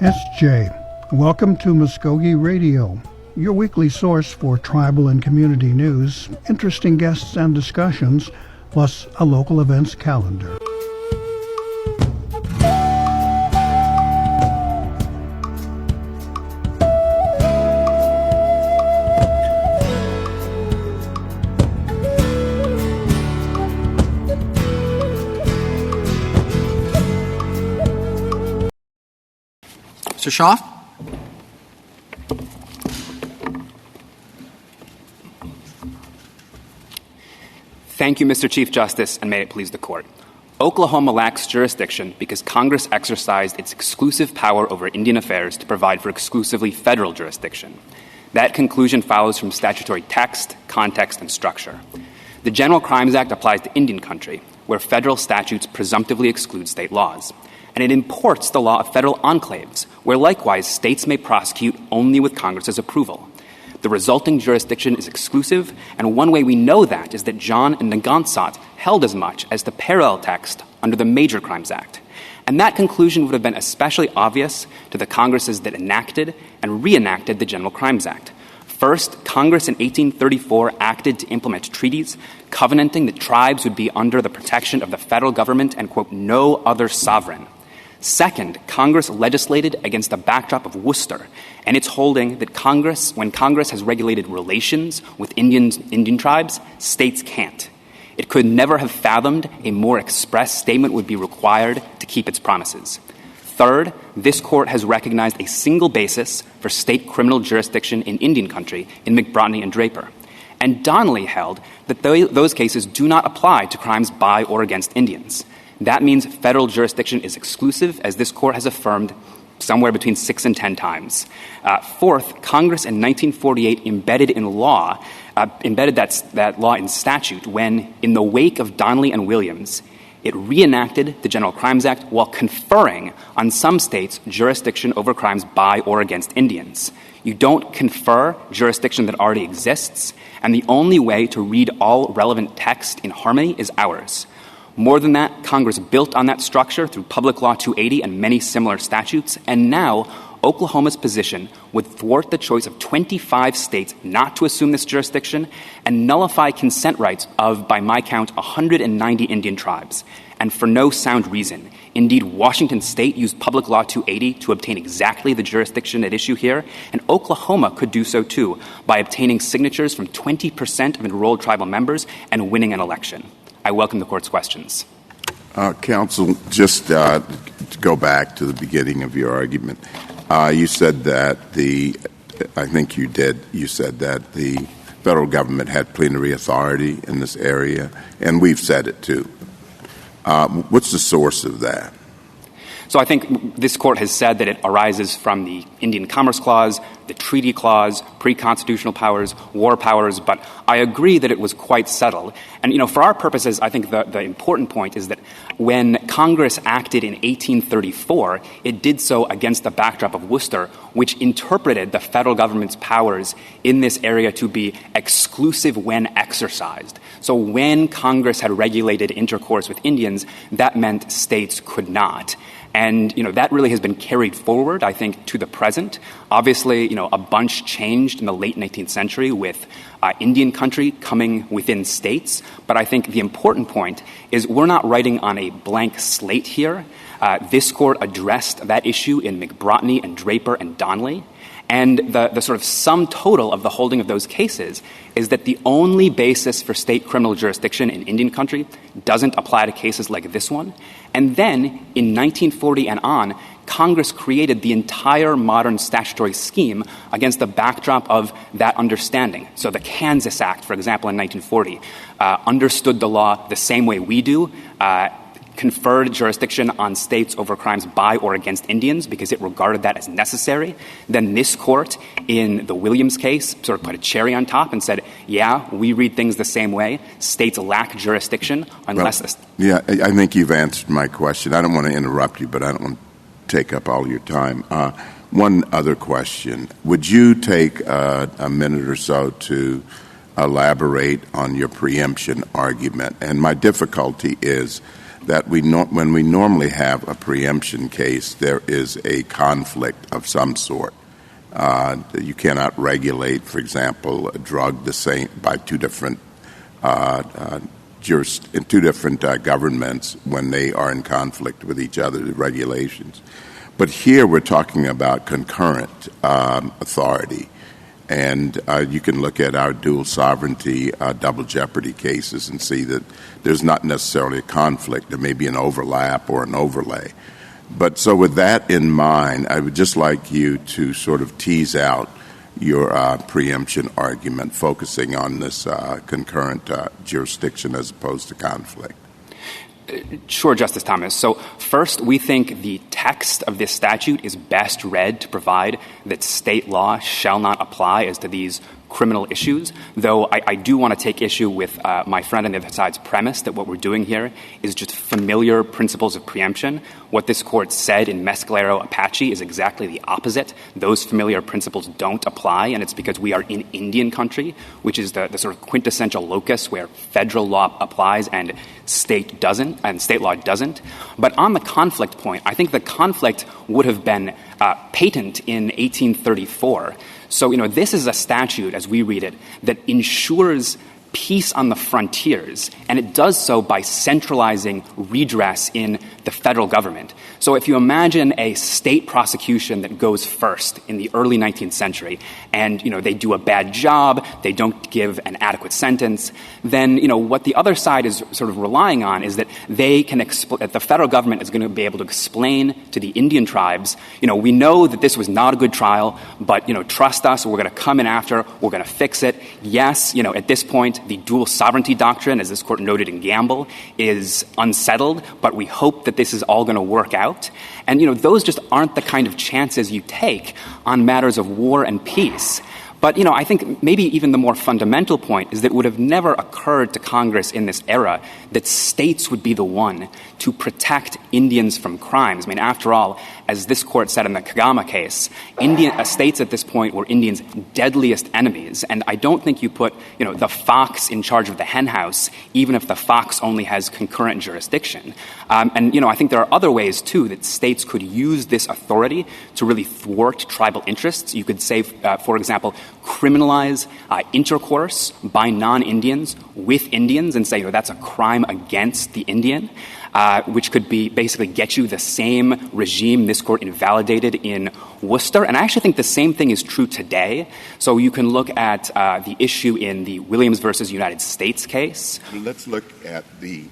SJ, welcome to Mvskoke Radio, your weekly source for tribal and community news, interesting guests and discussions, plus a local events calendar. Mr. Shaw? Thank you, Mr. Chief Justice, and may it please the Court. Oklahoma lacks jurisdiction because Congress exercised its exclusive power over Indian affairs to provide for exclusively federal jurisdiction. That conclusion follows from statutory text, context, and structure. The General Crimes Act applies to Indian country, where federal statutes presumptively exclude state laws. And it imports the law of federal enclaves, where likewise states may prosecute only with Congress's approval. The resulting jurisdiction is exclusive, and one way we know that is that John and Nagansat held as much as the parallel text under the Major Crimes Act. And that conclusion would have been especially obvious to the Congresses that enacted and reenacted the General Crimes Act. First, Congress in 1834 acted to implement treaties covenanting that tribes would be under the protection of the federal government and, quote, no other sovereign. Second, Congress legislated against the backdrop of Worcester and its holding that when Congress has regulated relations with Indian tribes, states can't. It could never have fathomed a more express statement would be required to keep its promises. Third, this Court has recognized a single basis for state criminal jurisdiction in Indian country in McBrotney and Draper. And Donnelly held that those cases do not apply to crimes by or against Indians. That means federal jurisdiction is exclusive, as this Court has affirmed somewhere between 6 and 10 times. Fourth, Congress in 1948 embedded that law in statute when, in the wake of Donnelly and Williams, it reenacted the General Crimes Act while conferring on some states jurisdiction over crimes by or against Indians. You don't confer jurisdiction that already exists, and the only way to read all relevant text in harmony is ours. More than that, Congress built on that structure through Public Law 280 and many similar statutes, and now Oklahoma's position would thwart the choice of 25 states not to assume this jurisdiction and nullify consent rights of, by my count, 190 Indian tribes, and for no sound reason. Indeed, Washington State used Public Law 280 to obtain exactly the jurisdiction at issue here, and Oklahoma could do so too by obtaining signatures from 20% of enrolled tribal members and winning an election. I welcome the Court's questions. Counsel, just to go back to the beginning of your argument, you said that you said that the federal government had plenary authority in this area, and we've said it too. What's the source of that? So I think this Court has said that it arises from the Indian Commerce Clause, the Treaty Clause, pre-constitutional powers, war powers, but I agree that it was quite subtle. And, for our purposes, I think the important point is that when Congress acted in 1834, it did so against the backdrop of Worcester, which interpreted the federal government's powers in this area to be exclusive when exercised. So when Congress had regulated intercourse with Indians, that meant states could not. And, that really has been carried forward, I think, to the present. Obviously, a bunch changed in the late 19th century with Indian country coming within states. But I think the important point is we're not writing on a blank slate here. This Court addressed that issue in McBrotney and Draper and Donnelly. And the sort of sum total of the holding of those cases is that the only basis for state criminal jurisdiction in Indian country doesn't apply to cases like this one. And then, in 1940 and on, Congress created the entire modern statutory scheme against the backdrop of that understanding. So the Kansas Act, for example, in 1940, understood the law the same way we do, conferred jurisdiction on states over crimes by or against Indians because it regarded that as necessary. Then this Court, in the Williams case, sort of put a cherry on top and said, yeah, we read things the same way. States lack jurisdiction unless... Yeah, I think you've answered my question. I don't want to interrupt you, but I don't want to take up all your time. One other question. Would you take a minute or so to elaborate on your preemption argument? And my difficulty is that when we normally have a preemption case, there is a conflict of some sort. You cannot regulate, for example, a drug the same by two different governments when they are in conflict with each other, the regulations. But here we're talking about concurrent authority. And you can look at our dual sovereignty, double jeopardy cases and see that there's not necessarily a conflict. There may be an overlap or an overlay. But so with that in mind, I would just like you to sort of tease out your preemption argument, focusing on this concurrent jurisdiction as opposed to conflict. Sure, Justice Thomas. So first, we think the text of this statute is best read to provide that state law shall not apply as to these criminal issues, though I do want to take issue with my friend on the other side's premise that what we're doing here is just familiar principles of preemption. What this court said in Mescalero Apache is exactly the opposite. Those familiar principles don't apply, and it's because we are in Indian country, which is the sort of quintessential locus where federal law applies and state law doesn't. But on the conflict point, I think the conflict would have been patent in 1834. So, this is a statute, as we read it, that ensures peace on the frontiers, and it does so by centralizing redress in the federal government. So if you imagine a state prosecution that goes first in the early 19th century, and, they do a bad job, they don't give an adequate sentence, then, what the other side is sort of relying on is that they can that the federal government is going to be able to explain to the Indian tribes, we know that this was not a good trial, but, trust us, we're going to come in after, we're going to fix it. Yes, at this point, the dual sovereignty doctrine, as this court noted in Gamble, is unsettled, but we hope that this is all going to work out. And, those just aren't the kind of chances you take on matters of war and peace. But, I think maybe even the more fundamental point is that it would have never occurred to Congress in this era that states would be the one to protect Indians from crimes. I mean, after all, as this court said in the Kagama case, states at this point were Indians' deadliest enemies. And I don't think you put, the fox in charge of the hen house, even if the fox only has concurrent jurisdiction. I think there are other ways, too, that states could use this authority to really thwart tribal interests. You could say, for example, criminalize intercourse by non-Indians with Indians and say, that's a crime against the Indian, which could be basically get you the same regime this court invalidated in Worcester. And I actually think the same thing is true today. So you can look at the issue in the Williams versus United States case. Let's look at the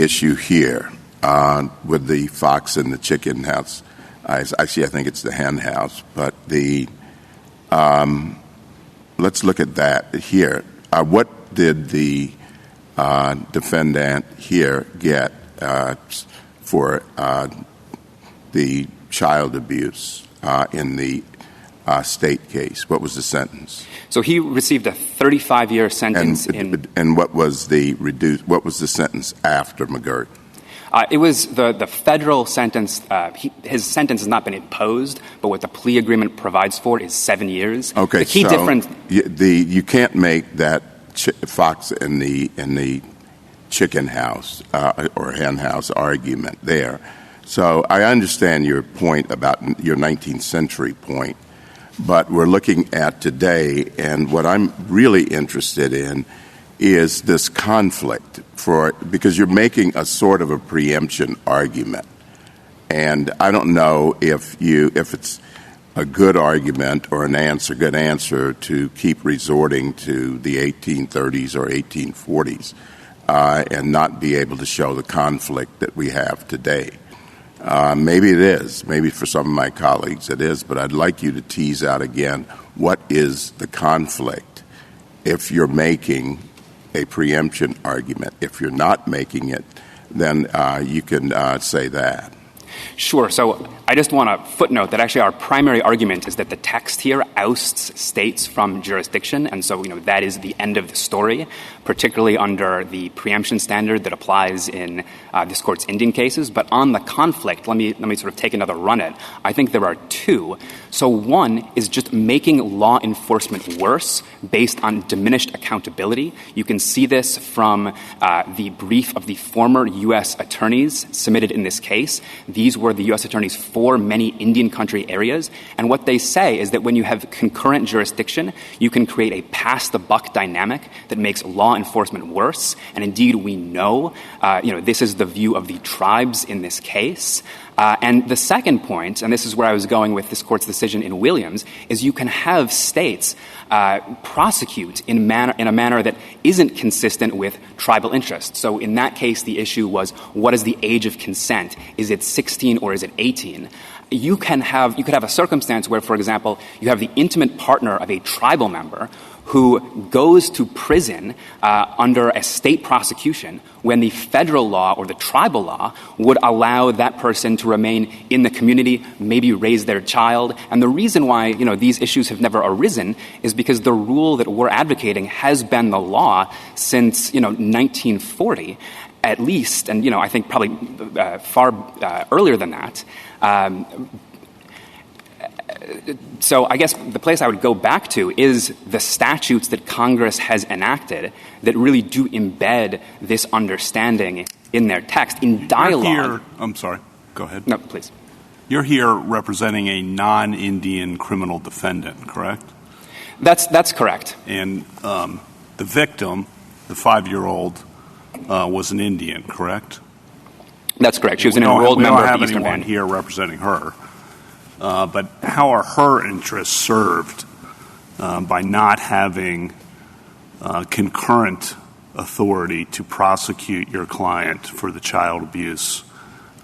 issue here with the fox and the chicken house. Actually, I think it's the hen house, but let's look at that here. What did the defendant here get for the child abuse in the state case? What was the sentence? So he received a 35-year sentence. And what was the sentence after McGirt? It was the federal sentence. His sentence has not been imposed, but what the plea agreement provides for is 7 years. Okay, the key difference. You can't make that fox in the chicken house or hen house argument there. So I understand your point about your 19th century point, but we're looking at today, and what I'm really interested in is this conflict because you're making a sort of a preemption argument. And I don't know if it's a good argument or good answer to keep resorting to the 1830s or 1840s and not be able to show the conflict that we have today. Maybe it is. Maybe for some of my colleagues it is, but I'd like you to tease out again what is the conflict if you're making a preemption argument. If you're not making it, then you can say that. Sure. So I just want to footnote that actually our primary argument is that the text here ousts states from jurisdiction, and so that is the end of the story, particularly under the preemption standard that applies in this court's Indian cases. But on the conflict, let me sort of take another run at it. I think there are two. So one is just making law enforcement worse based on diminished accountability. You can see this from the brief of the former U.S. attorneys submitted in this case. These were the U.S. attorneys for many Indian country areas. And what they say is that when you have concurrent jurisdiction, you can create a pass-the-buck dynamic that makes law enforcement worse. And indeed, we know, this is the view of the tribes in this case. And the second point, and this is where I was going with this court's decision in Williams, is you can have states prosecute in a manner that isn't consistent with tribal interests. So in that case, the issue was, what is the age of consent? Is it 16 or is it 18? You could have a circumstance where, for example, you have the intimate partner of a tribal member who goes to prison under a state prosecution when the federal law or the tribal law would allow that person to remain in the community, maybe raise their child. And the reason why, these issues have never arisen is because the rule that we're advocating has been the law since, 1940 at least, and, I think probably far earlier than that. So I guess the place I would go back to is the statutes that Congress has enacted that really do embed this understanding in their text, in dialogue. You're here, I'm sorry. Go ahead. No, please. You're here representing a non-Indian criminal defendant, correct? That's correct. And the victim, the 5-year-old, was an Indian, correct? That's correct. She was an enrolled member of the Eastern Band. We don't have anyone here representing her. But how are her interests served by not having concurrent authority to prosecute your client for the child abuse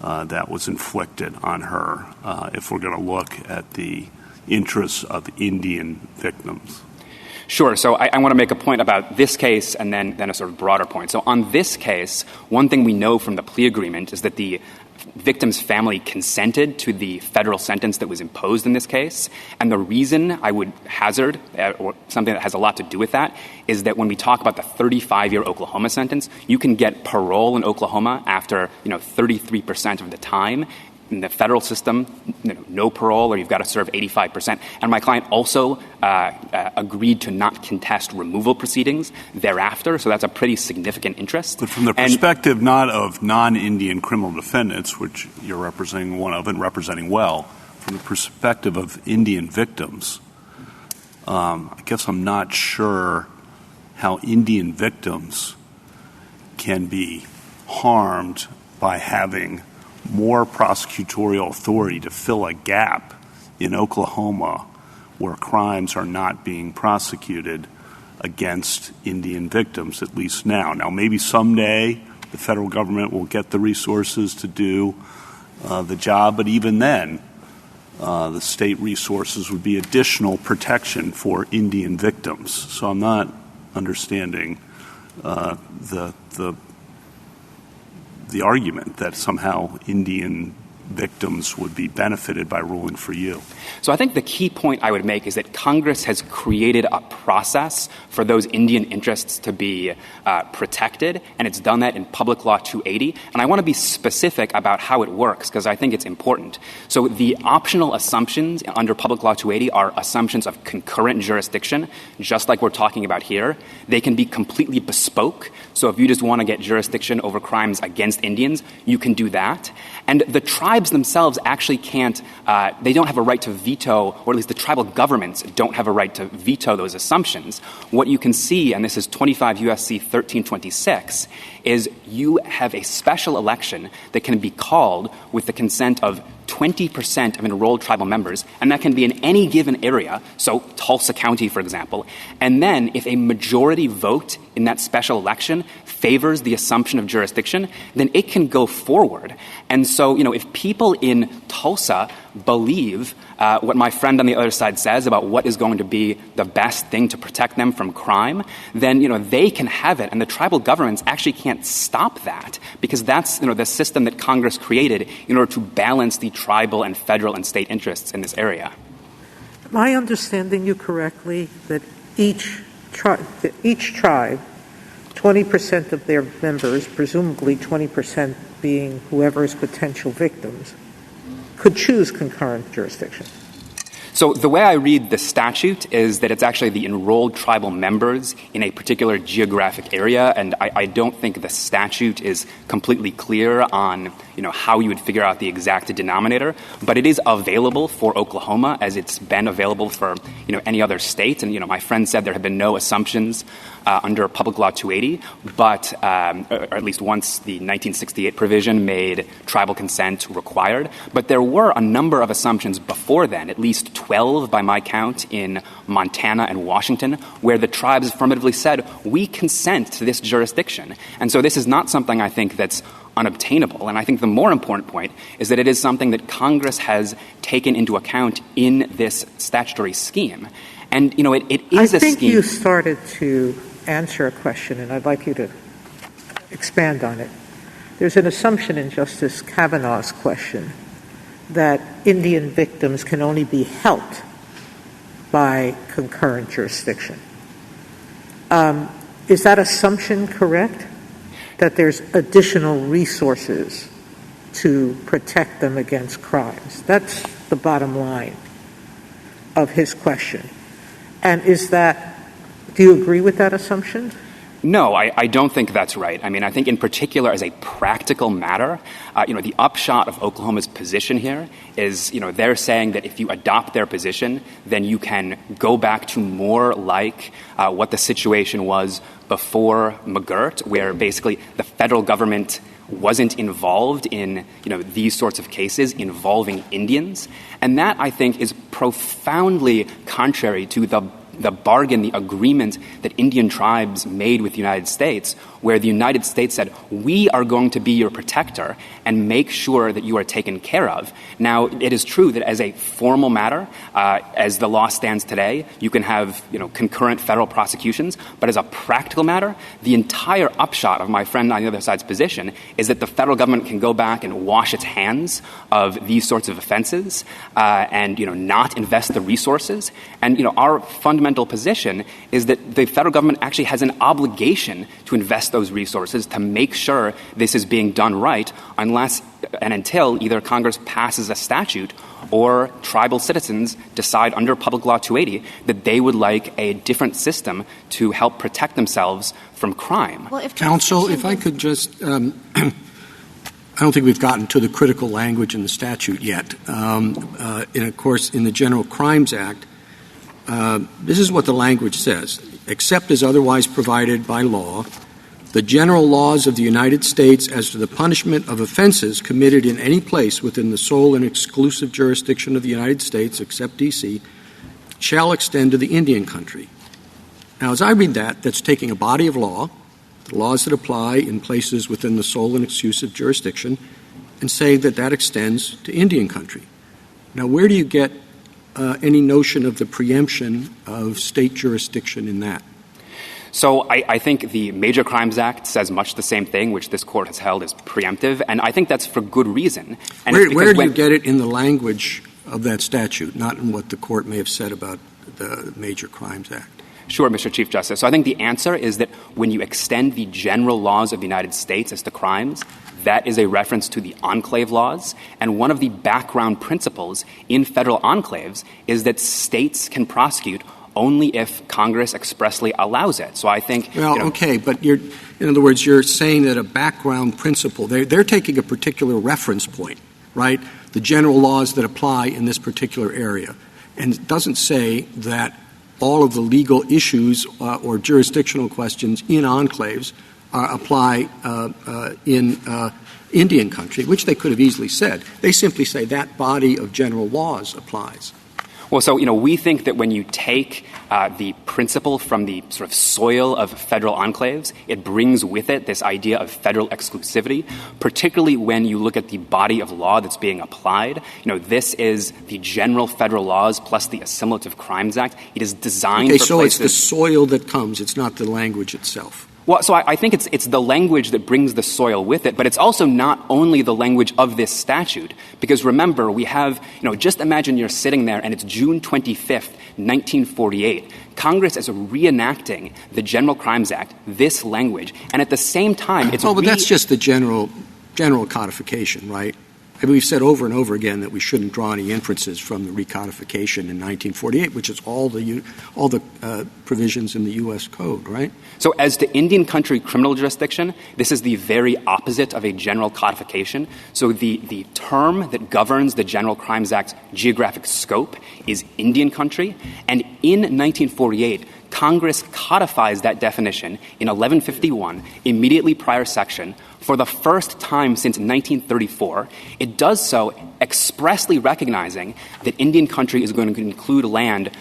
that was inflicted on her, if we're going to look at the interests of Indian victims? Sure. So I want to make a point about this case and then a sort of broader point. So on this case, one thing we know from the plea agreement is that the victim's family consented to the federal sentence that was imposed in this case. And the reason I would hazard, or something that has a lot to do with that, is that when we talk about the 35-year Oklahoma sentence, you can get parole in Oklahoma after, 33% of the time. In the federal system, no parole, or you've got to serve 85%. And my client also agreed to not contest removal proceedings thereafter, so that's a pretty significant interest. But from the perspective not of non-Indian criminal defendants, which you're representing one of and representing well, from the perspective of Indian victims, I guess I'm not sure how Indian victims can be harmed by having more prosecutorial authority to fill a gap in Oklahoma where crimes are not being prosecuted against Indian victims, at least now. Now, maybe someday the federal government will get the resources to do the job, but even then, the state resources would be additional protection for Indian victims. So I'm not understanding the argument that somehow Indian victims would be benefited by ruling for you. So I think the key point I would make is that Congress has created a process for those Indian interests to be protected, and it's done that in Public Law 280. And I want to be specific about how it works because I think it's important. So the optional assumptions under Public Law 280 are assumptions of concurrent jurisdiction, just like we're talking about here. They can be completely bespoke. So if you just want to get jurisdiction over crimes against Indians, you can do that. And the tribes themselves actually can't, they don't have a right to veto, or at least the tribal governments don't have a right to veto those assumptions. What you can see, and this is 25 U.S.C. 1326, is you have a special election that can be called with the consent of 20% of enrolled tribal members, and that can be in any given area, so Tulsa County, for example. And then if a majority vote in that special election favors the assumption of jurisdiction, then it can go forward. And so, if people in Tulsa believe what my friend on the other side says about what is going to be the best thing to protect them from crime, then, they can have it. And the tribal governments actually can't stop that because that's, the system that Congress created in order to balance the tribal and federal and state interests in this area. Am I understanding you correctly that each tribe, 20% of their members, presumably 20% being whoever's potential victims, could choose concurrent jurisdiction? So the way I read the statute is that it's actually the enrolled tribal members in a particular geographic area, and I don't think the statute is completely clear on, how you would figure out the exact denominator, but it is available for Oklahoma as it's been available for, any other state. And, my friend said there have been no assumptions under Public Law 280, but or at least once the 1968 provision made tribal consent required. But there were a number of assumptions before then, at least 12 by my count in Montana and Washington, where the tribes affirmatively said, we consent to this jurisdiction. And so this is not something I think that's unobtainable. And I think the more important point is that it is something that Congress has taken into account in this statutory scheme. And, it is a scheme. I think you started to answer a question, and I'd like you to expand on it. There's an assumption in Justice Kavanaugh's question that Indian victims can only be helped by concurrent jurisdiction. Is that assumption correct? That there's additional resources to protect them against crimes? That's the bottom line of his question. And do you agree with that assumption? No, I don't think that's right. I mean, I think in particular as a practical matter, the upshot of Oklahoma's position here is, they're saying that if you adopt their position, then you can go back to more like what the situation was before McGirt, where basically the federal government wasn't involved in, these sorts of cases involving Indians. And that, I think, is profoundly contrary to the bargain, the agreement that Indian tribes made with the United States, where the United States said, we are going to be your protector and make sure that you are taken care of. Now, it is true that as a formal matter, as the law stands today, you can have, concurrent federal prosecutions, but as a practical matter, the entire upshot of my friend on the other side's position is that the federal government can go back and wash its hands of these sorts of offenses and, not invest the resources. And, our fundamental position is that the federal government actually has an obligation to invest those resources to make sure this is being done right unless and until either Congress passes a statute or tribal citizens decide under Public Law 280 that they would like a different system to help protect themselves from crime. Well, Counsel, if I could just I don't think we've gotten to the critical language in the statute yet. And, of course, in the General Crimes Act, this is what the language says. Except as otherwise provided by law, the general laws of the United States as to the punishment of offenses committed in any place within the sole and exclusive jurisdiction of the United States, except D.C., shall extend to the Indian country. Now, as I read that, that's taking a body of law, the laws that apply in places within the sole and exclusive jurisdiction, and saying that that extends to Indian country. Now, where do you get any notion of the preemption of state jurisdiction in that? So I think the Major Crimes Act says much the same thing, which this court has held as preemptive, and I think that's for good reason. And where do you get it in the language of that statute, not in what the court may have said about the Major Crimes Act? Sure, Mr. Chief Justice. So I think the answer is that when you extend the general laws of the United States as to crimes, that is a reference to the enclave laws. And one of the background principles in federal enclaves is that states can prosecute only if Congress expressly allows it. So I think... Well, okay, but in other words, you're saying that a background principle, they're taking a particular reference point, right? The general laws that apply in this particular area. And it doesn't say that all of the legal issues or jurisdictional questions in enclaves apply in Indian country, which they could have easily said. They simply say that body of general laws applies. Well, so, we think that when you take the principle from the sort of soil of federal enclaves. It brings with it this idea of federal exclusivity, particularly when you look at the body of law that's being applied. This is the general federal laws plus the Assimilative Crimes Act. It is designed for so places— it's the soil that comes. It's not the language itself. Well, so I think it's the language that brings the soil with it, but it's also not only the language of this statute. Because remember, we have, just imagine you're sitting there and it's June 25th, 1948. Congress is reenacting the General Crimes Act, this language, and at the same time it's— but that's just the general codification, right? We've said over and over again that we shouldn't draw any inferences from the recodification in 1948, which is all the provisions in the U.S. Code, right? So as to Indian country criminal jurisdiction, this is the very opposite of a general codification. So the term that governs the General Crimes Act's geographic scope is Indian country, and in 1948, Congress codifies that definition in 1151, immediately prior section. For the first time since 1934, it does so expressly recognizing that Indian country is going to include land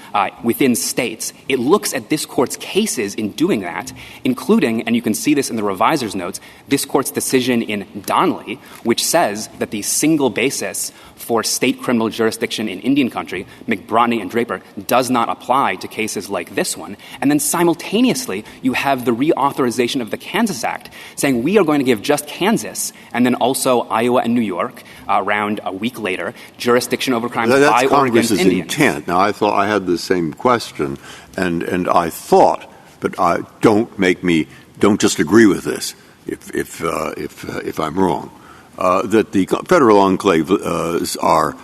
within states. It looks at this court's cases in doing that, including, and you can see this in the reviser's notes, this court's decision in Donnelly, which says that the single basis for state criminal jurisdiction in Indian country, McBrotney and Draper, does not apply to cases like this one. And then simultaneously, you have the reauthorization of the Kansas Act saying we are going to give just Kansas and then also Iowa and New York around a week later jurisdiction over crimes by or against Indians. That's Congress's intent. Now, I thought I had the same question, and I thought, but don't just agree with this if I'm wrong. That the federal enclaves are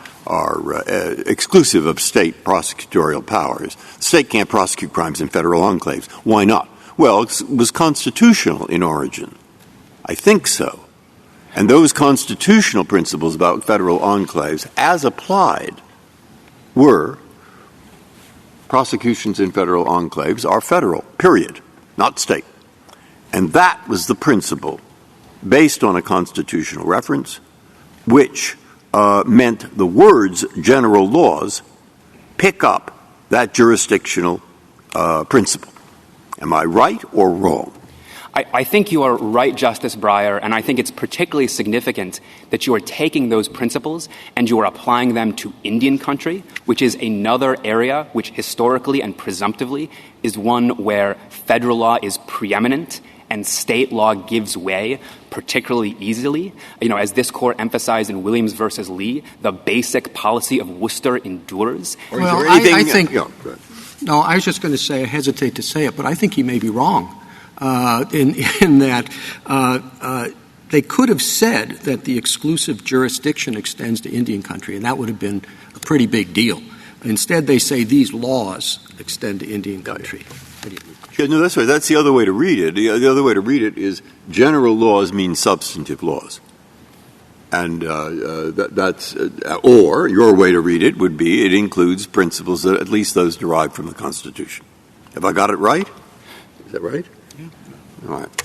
exclusive of state prosecutorial powers. The state can't prosecute crimes in federal enclaves. Why not? Well, it was constitutional in origin. I think so. And those constitutional principles about federal enclaves, as applied, were prosecutions in federal enclaves are federal, period, not state. And that was the principle based on a constitutional reference, which meant the words general laws pick up that jurisdictional principle. Am I right or wrong? I think you are right, Justice Breyer, and I think it's particularly significant that you are taking those principles and you are applying them to Indian country, which is another area which historically and presumptively is one where federal law is preeminent and state law gives way particularly easily. As this court emphasized in Williams versus Lee, the basic policy of Worcester endures. Well, I think no, I was just going to say, I hesitate to say it, but I think he may be wrong in that they could have said that the exclusive jurisdiction extends to Indian country, and that would have been a pretty big deal. Instead, they say these laws extend to Indian country. Yeah, no, that's right. That's the other way to read it. The other way to read it is general laws mean substantive laws. And or your way to read it would be it includes principles, that at least those derived from the Constitution. Have I got it right? Is that right? Yeah. All right.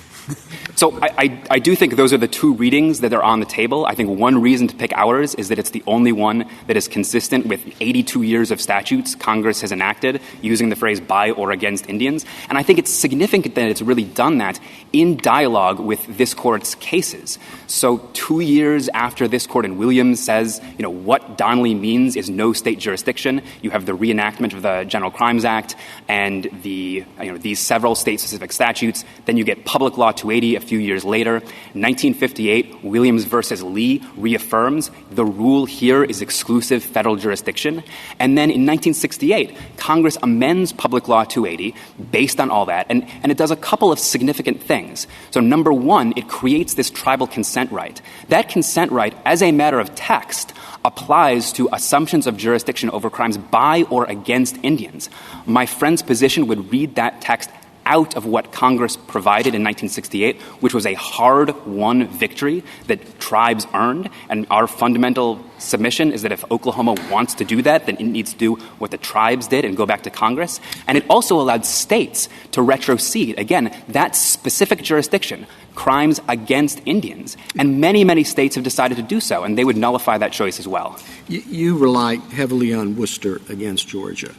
So I do think those are the two readings that are on the table. I think one reason to pick ours is that it's the only one that is consistent with 82 years of statutes Congress has enacted using the phrase by or against Indians. And I think it's significant that it's really done that in dialogue with this court's cases. So 2 years after this court in Williams says, what Donnelly means is no state jurisdiction, you have the reenactment of the General Crimes Act and these several state-specific statutes. Then you get Public Law 280 a few years later. 1958, Williams versus Lee reaffirms the rule here is exclusive federal jurisdiction. And then in 1968, Congress amends Public Law 280 based on all that, and it does a couple of significant things. So number one, it creates this tribal consent right. That consent right, as a matter of text, applies to assumptions of jurisdiction over crimes by or against Indians. My friend's position would read that text out of what Congress provided in 1968, which was a hard-won victory that tribes earned. And our fundamental submission is that if Oklahoma wants to do that, then it needs to do what the tribes did and go back to Congress. And it also allowed states to retrocede. Again, that specific jurisdiction, crimes against Indians. And many, many states have decided to do so, and they would nullify that choice as well. You rely heavily on Worcester against Georgia.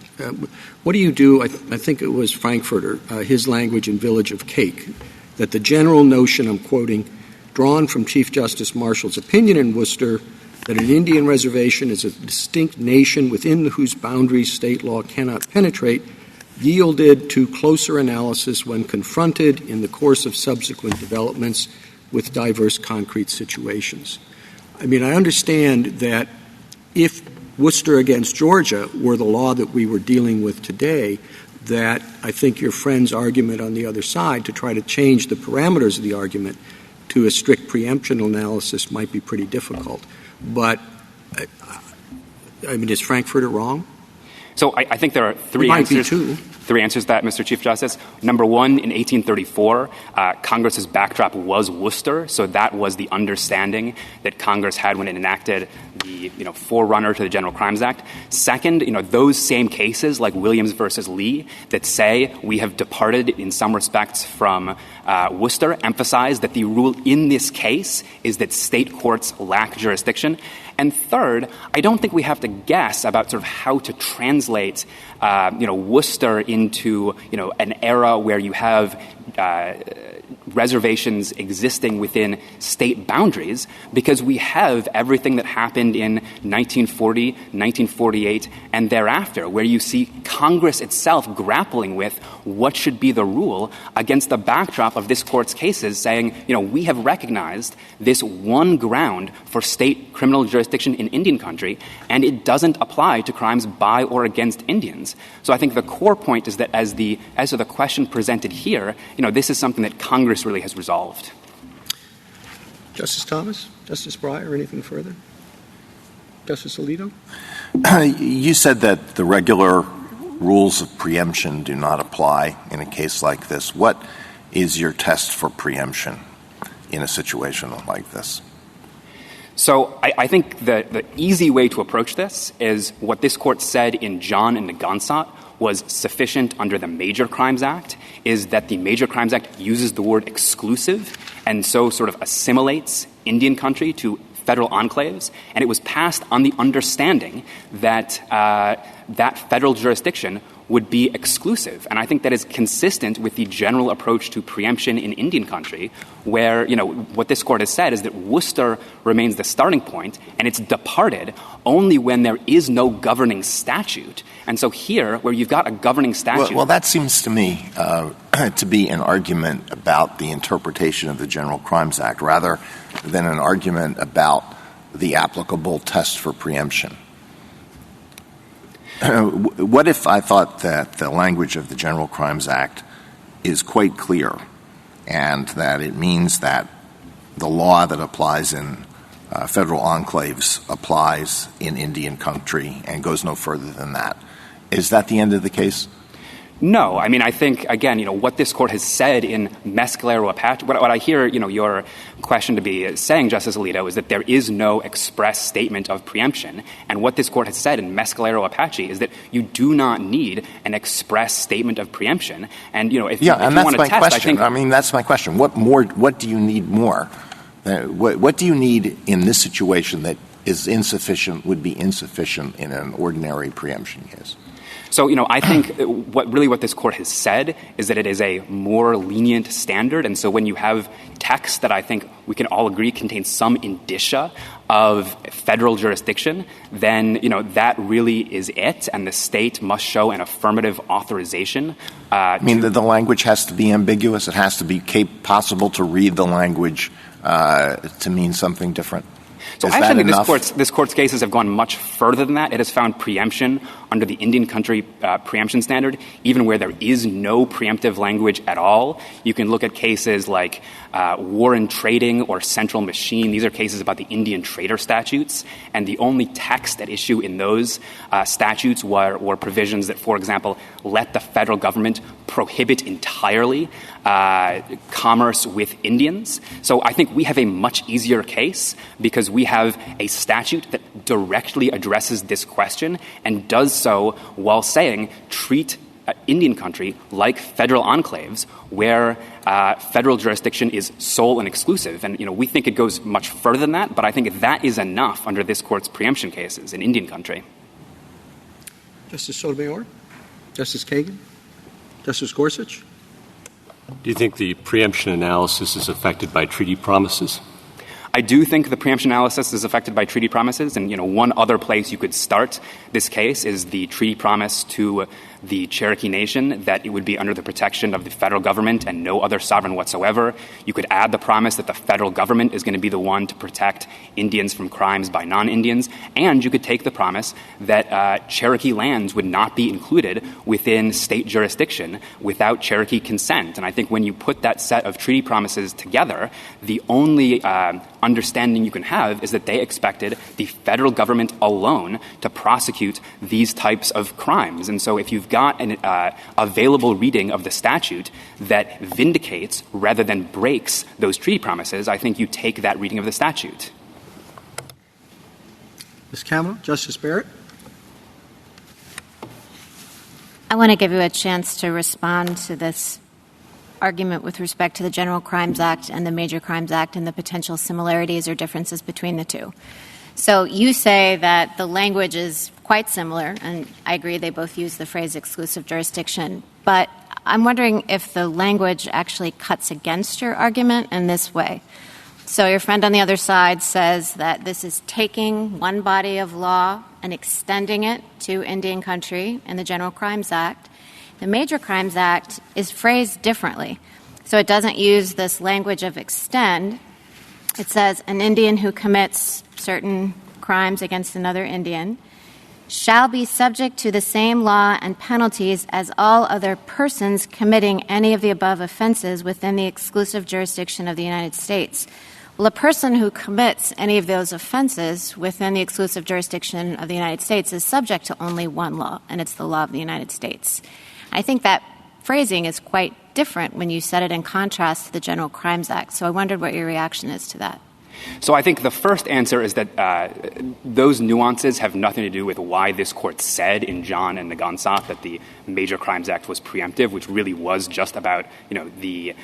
What do you do? I think it was Frankfurter, his language in Village of Cake, that the general notion, I'm quoting, drawn from Chief Justice Marshall's opinion in Worcester, that an Indian reservation is a distinct nation within whose boundaries state law cannot penetrate, yielded to closer analysis when confronted in the course of subsequent developments with diverse concrete situations. I mean, I understand that if Worcester against Georgia were the law that we were dealing with today, that I think your friend's argument on the other side to try to change the parameters of the argument to a strict preemption analysis might be pretty difficult. But, I mean, is Frankfurter wrong? So I think there are three answers to that, Mr. Chief Justice. Number one, in 1834, Congress's backdrop was Worcester, so that was the understanding that Congress had when it enacted the forerunner to the General Crimes Act. Second, those same cases like Williams versus Lee that say we have departed in some respects from Worcester emphasize that the rule in this case is that state courts lack jurisdiction. And third, I don't think we have to guess about sort of how to translate, Worcester into, an era where you have reservations existing within state boundaries, because we have everything that happened in 1940, 1948, and thereafter, where you see Congress itself grappling with what should be the rule against the backdrop of this court's cases saying, we have recognized this one ground for state criminal jurisdiction in Indian country, and it doesn't apply to crimes by or against Indians. So I think the core point is that as to the question presented here, this is something that Congress really has resolved. Justice Thomas? Justice Breyer? Anything further? Justice Alito? You said that the regular rules of preemption do not apply in a case like this. What is your test for preemption in a situation like this? So I think the easy way to approach this is what this court said in John and Nagansat was sufficient under the Major Crimes Act, is that the Major Crimes Act uses the word exclusive and so sort of assimilates Indian country to federal enclaves, and it was passed on the understanding that that federal jurisdiction would be exclusive. And I think that is consistent with the general approach to preemption in Indian country, where, what this court has said is that Worcester remains the starting point, and it's departed only when there is no governing statute. And so here, where you've got a governing statute... Well, that seems to me to be an argument about the interpretation of the General Crimes Act, rather than an argument about the applicable test for preemption. What if I thought that the language of the General Crimes Act is quite clear and that it means that the law that applies in federal enclaves applies in Indian country and goes no further than that? Is that the end of the case? No. I mean, I think, again, what this court has said in Mescalero Apache, what I hear, your question to be saying, Justice Alito, is that there is no express statement of preemption. And what this court has said in Mescalero Apache is that you do not need an express statement of preemption. And, if you want to test, question. I think... I mean, that's my question. What do you need more? What do you need in this situation that is insufficient, would be insufficient in an ordinary preemption case? So, I think what this court has said is that it is a more lenient standard. And so when you have text that I think we can all agree contains some indicia of federal jurisdiction, then, that really is it. And the state must show an affirmative authorization. The language has to be ambiguous? It has to be possible to read the language to mean something different? So actually, this court's cases have gone much further than that. It has found preemption under the Indian country preemption standard, even where there is no preemptive language at all. You can look at cases like war and trading or central machine. These are cases about the Indian trader statutes, and the only text at issue in those statutes were provisions that, for example, let the federal government prohibit entirely commerce with Indians. So I think we have a much easier case because we have a statute that directly addresses this question and does so while saying treat Indian country, like federal enclaves, where federal jurisdiction is sole and exclusive. And, we think it goes much further than that, but I think that is enough under this court's preemption cases in Indian country. Justice Sotomayor? Justice Kagan? Justice Gorsuch? Do you think the preemption analysis is affected by treaty promises? I do think the preemption analysis is affected by treaty promises, and one other place you could start this case is the treaty promise to the Cherokee Nation that it would be under the protection of the federal government and no other sovereign whatsoever. You could add the promise that the federal government is going to be the one to protect Indians from crimes by non-Indians, and you could take the promise that Cherokee lands would not be included within state jurisdiction without Cherokee consent. And I think when you put that set of treaty promises together, the only understanding you can have is that they expected the federal government alone to prosecute these types of crimes. And so if you've got an available reading of the statute that vindicates rather than breaks those treaty promises, I think you take that reading of the statute. Ms. Kavanaugh, Justice Barrett? I want to give you a chance to respond to this argument with respect to the General Crimes Act and the Major Crimes Act and the potential similarities or differences between the two. So you say that the language is quite similar, and I agree they both use the phrase exclusive jurisdiction, but I'm wondering if the language actually cuts against your argument in this way. So your friend on the other side says that this is taking one body of law and extending it to Indian country in the General Crimes Act. The Major Crimes Act is phrased differently. So it doesn't use this language of extend. It says an Indian who commits certain crimes against another Indian shall be subject to the same law and penalties as all other persons committing any of the above offenses within the exclusive jurisdiction of the United States. Well, a person who commits any of those offenses within the exclusive jurisdiction of the United States is subject to only one law, and it's the law of the United States. I think that phrasing is quite different when you set it in contrast to the General Crimes Act. So I wondered what your reaction is to that. So I think the first answer is that those nuances have nothing to do with why this court said in John and Nagansat that the Major Crimes Act was preemptive, which really was just about, the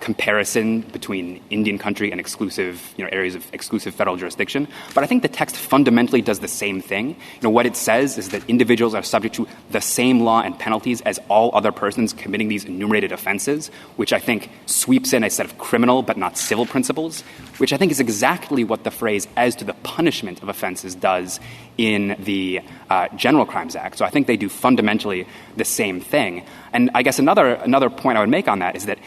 comparison between Indian country and exclusive, areas of exclusive federal jurisdiction. But I think the text fundamentally does the same thing. What it says is that individuals are subject to the same law and penalties as all other persons committing these enumerated offenses, which I think sweeps in a set of criminal but not civil principles, which I think is exactly what the phrase as to the punishment of offenses does in the General Crimes Act. So I think they do fundamentally the same thing. And I guess another point I would make on that is that,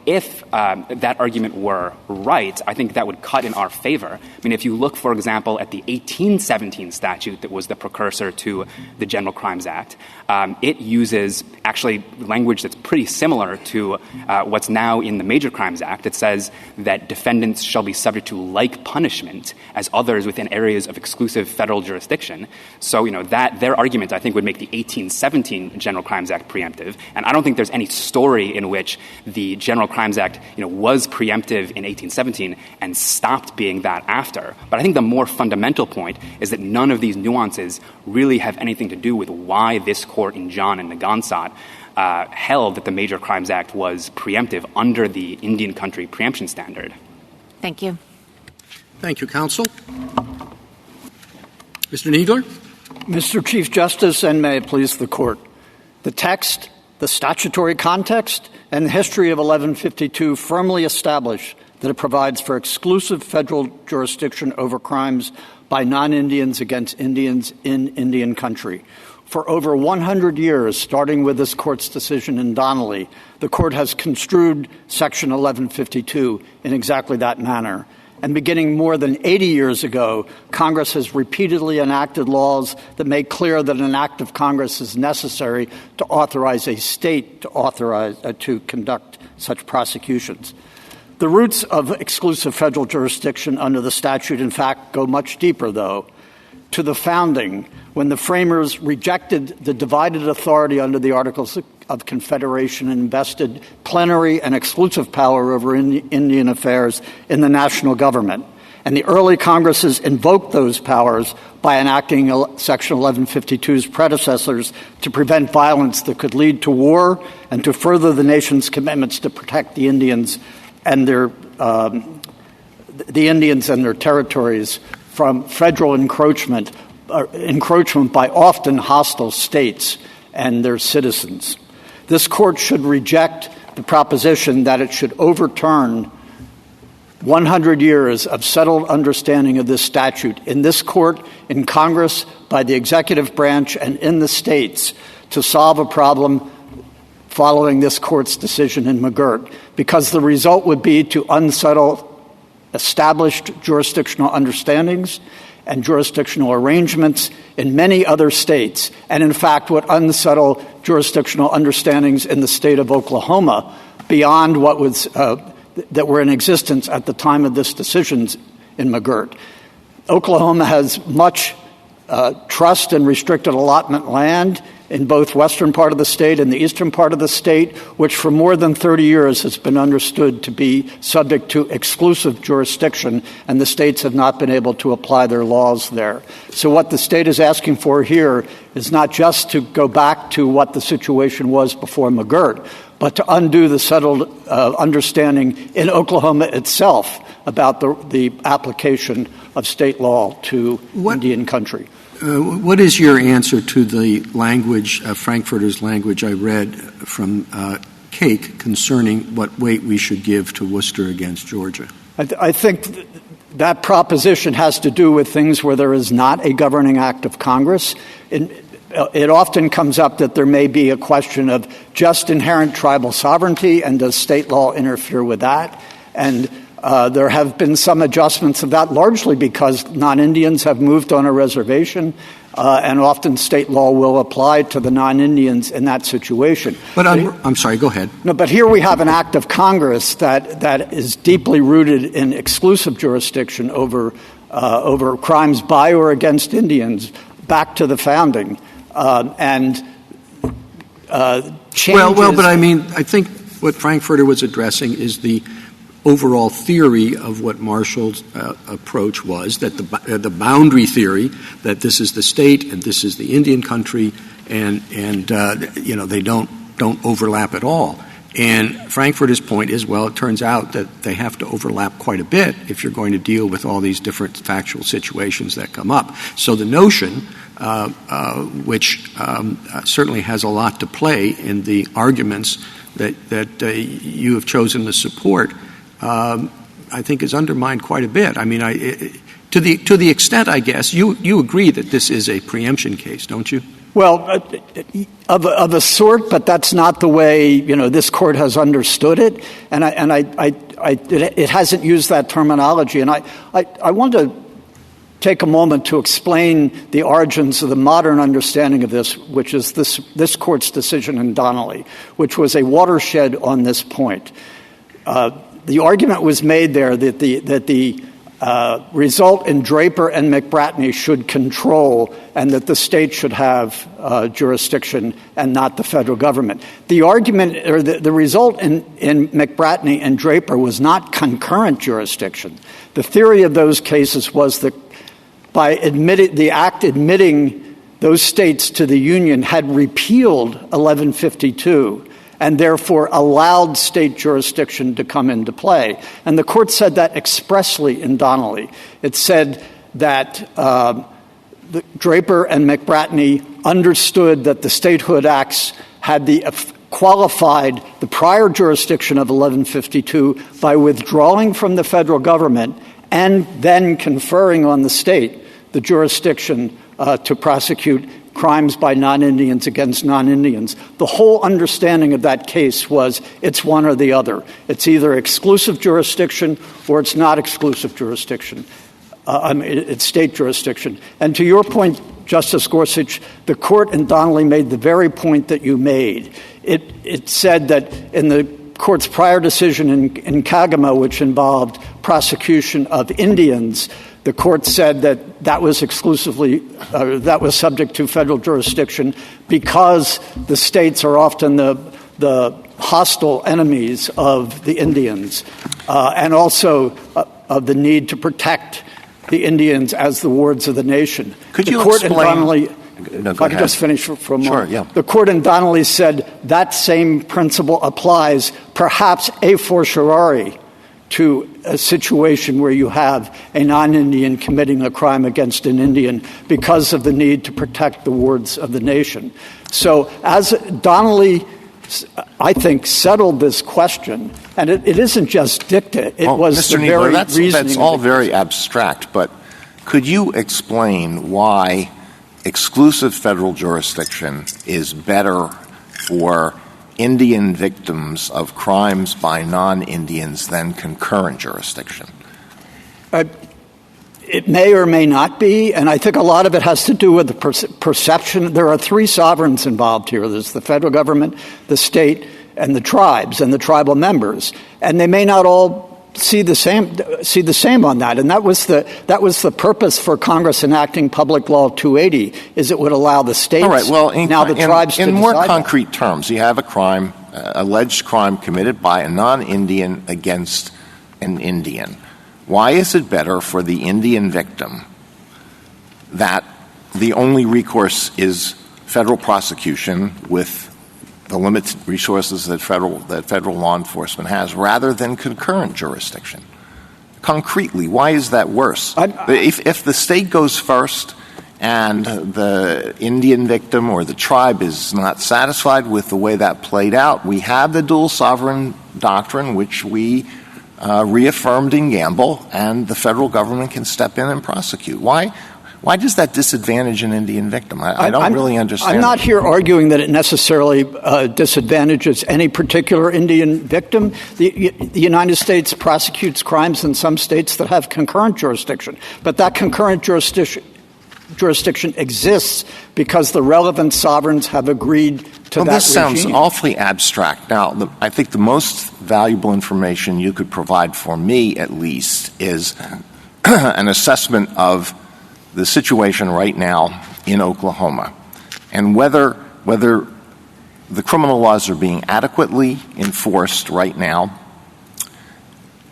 if that argument were right, I think that would cut in our favor. I mean, if you look, for example, at the 1817 statute that was the precursor to the General Crimes Act, it uses actually language that's pretty similar to what's now in the Major Crimes Act. It says that defendants shall be subject to like punishment as others within areas of exclusive federal jurisdiction. So, that their argument, I think, would make the 1817 General Crimes Act preemptive. And I don't think there's any story in which the General Crimes Act, was preemptive in 1817 and stopped being that after. But I think the more fundamental point is that none of these nuances really have anything to do with why this court in John and Nagansat held that the Major Crimes Act was preemptive under the Indian country preemption standard. Thank you. Thank you, counsel. Mr. Kneedler? Mr. Chief Justice, and may it please the Court. The text, the statutory context, and the history of 1152 firmly establish that it provides for exclusive federal jurisdiction over crimes by non-Indians against Indians in Indian country. For over 100 years, starting with this Court's decision in Donnelly, the Court has construed Section 1152 in exactly that manner. And beginning more than 80 years ago, Congress has repeatedly enacted laws that make clear that an act of Congress is necessary to authorize a state to conduct such prosecutions. The roots of exclusive federal jurisdiction under the statute, in fact, go much deeper, though, to the founding, when the framers rejected the divided authority under the Articles of Confederation and invested plenary and exclusive power over Indian affairs in the national government. And the early Congresses invoked those powers by enacting Section 1152's predecessors to prevent violence that could lead to war and to further the nation's commitments to protect the Indians and their territories from federal encroachment by often hostile states and their citizens. This court should reject the proposition that it should overturn 100 years of settled understanding of this statute in this court, in Congress, by the executive branch, and in the states to solve a problem following this court's decision in McGirt, because the result would be to unsettle established jurisdictional understandings and jurisdictional arrangements in many other states, and in fact would unsettle jurisdictional understandings in the state of Oklahoma beyond what was that were in existence at the time of this decision in McGirt. Oklahoma has much trust and restricted allotment land in both western part of the state and the eastern part of the state, which for more than 30 years has been understood to be subject to exclusive jurisdiction, and the states have not been able to apply their laws there. So what the state is asking for here is not just to go back to what the situation was before McGirt, but to undo the settled understanding in Oklahoma itself about the application of state law to Indian country. What is your answer to the language, Frankfurter's language I read from Cake concerning what weight we should give to Worcester against Georgia? I think that proposition has to do with things where there is not a governing act of Congress. It often comes up that there may be a question of just inherent tribal sovereignty, and does state law interfere with that? And there have been some adjustments of that, largely because non-Indians have moved on a reservation, and often state law will apply to the non-Indians in that situation. But I'm sorry, go ahead. No, but here we have an act of Congress that is deeply rooted in exclusive jurisdiction over crimes by or against Indians back to the founding, and changes. Well, but I mean, I think what Frankfurter was addressing is the overall theory of what Marshall's approach was, that the boundary theory, that this is the state and this is the Indian country, and they don't overlap at all. And Frankfurter's point is, well, it turns out that they have to overlap quite a bit if you're going to deal with all these different factual situations that come up. So the notion, which certainly has a lot to play in the arguments that you have chosen to support, I think is undermined quite a bit. I mean, to the extent, I guess, you agree that this is a preemption case, don't you? Well, of a sort, but that's not the way this court has understood it, and it hasn't used that terminology. And I want to take a moment to explain the origins of the modern understanding of this, which is this court's decision in Donnelly, which was a watershed on this point. The argument was made there that the result in Draper and McBratney should control, and that the state should have jurisdiction and not the federal government. The argument, or the result in McBratney and Draper was not concurrent jurisdiction. The theory of those cases was that by the act admitting those states to the Union had repealed 1152, and therefore allowed state jurisdiction to come into play. And the court said that expressly in Donnelly. It said that Draper and McBratney understood that the statehood acts had qualified the prior jurisdiction of 1152 by withdrawing from the federal government and then conferring on the state the jurisdiction to prosecute crimes by non-Indians against non-Indians. The whole understanding of that case was it's one or the other. It's either exclusive jurisdiction or it's not exclusive jurisdiction. It's state jurisdiction. And to your point, Justice Gorsuch, the court in Donnelly made the very point that you made. It said that in the court's prior decision in Kagama, which involved prosecution of Indians, the court said that was that was subject to federal jurisdiction because the states are often the hostile enemies of the Indians. And also, of the need to protect the Indians as the wards of the nation. Could you court explain? In Donnelly, No, if I could just finish for a moment. Sure, yeah. The court in Donnelly said that same principle applies, perhaps a fortiori, to a situation where you have a non-Indian committing a crime against an Indian because of the need to protect the wards of the nation. So as Donnelly, I think, settled this question, and it isn't just dicta, it was Mr. the Kneedler, very reasoning. that's all very abstract, but could you explain why exclusive federal jurisdiction is better for Indian victims of crimes by non-Indians than concurrent jurisdiction? It may or may not be, and I think a lot of it has to do with the perception. There are three sovereigns involved here. There's the federal government, the state, and the tribes and the tribal members. And they may not all see the same on that. And that was the purpose for Congress enacting Public Law 280, is it would allow the states, all right, well, the tribes to in more decide concrete terms, you have a crime, alleged crime committed by a non-Indian against an Indian. Why is it better for the Indian victim that the only recourse is federal prosecution with the limited resources that federal law enforcement has, rather than concurrent jurisdiction? Concretely, why is that worse? If the state goes first and the Indian victim or the tribe is not satisfied with the way that played out, we have the dual sovereign doctrine, which we reaffirmed in Gamble, and the federal government can step in and prosecute. Why does that disadvantage an Indian victim? I don't really understand. I'm not here arguing that it necessarily disadvantages any particular Indian victim. The United States prosecutes crimes in some states that have concurrent jurisdiction, but that concurrent jurisdiction exists because the relevant sovereigns have agreed to that regime. This sounds awfully abstract. Now, I think the most valuable information you could provide for me, at least, is an assessment of the situation right now in Oklahoma and whether the criminal laws are being adequately enforced right now,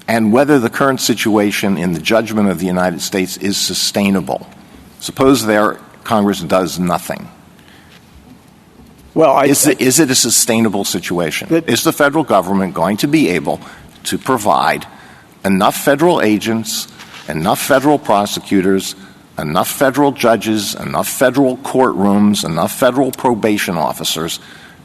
and whether the current situation in the judgment of the United States is sustainable. Suppose Congress does nothing. Well, is it a sustainable situation? Is the federal government going to be able to provide enough federal agents, enough federal prosecutors, enough federal judges, enough federal courtrooms, enough federal probation officers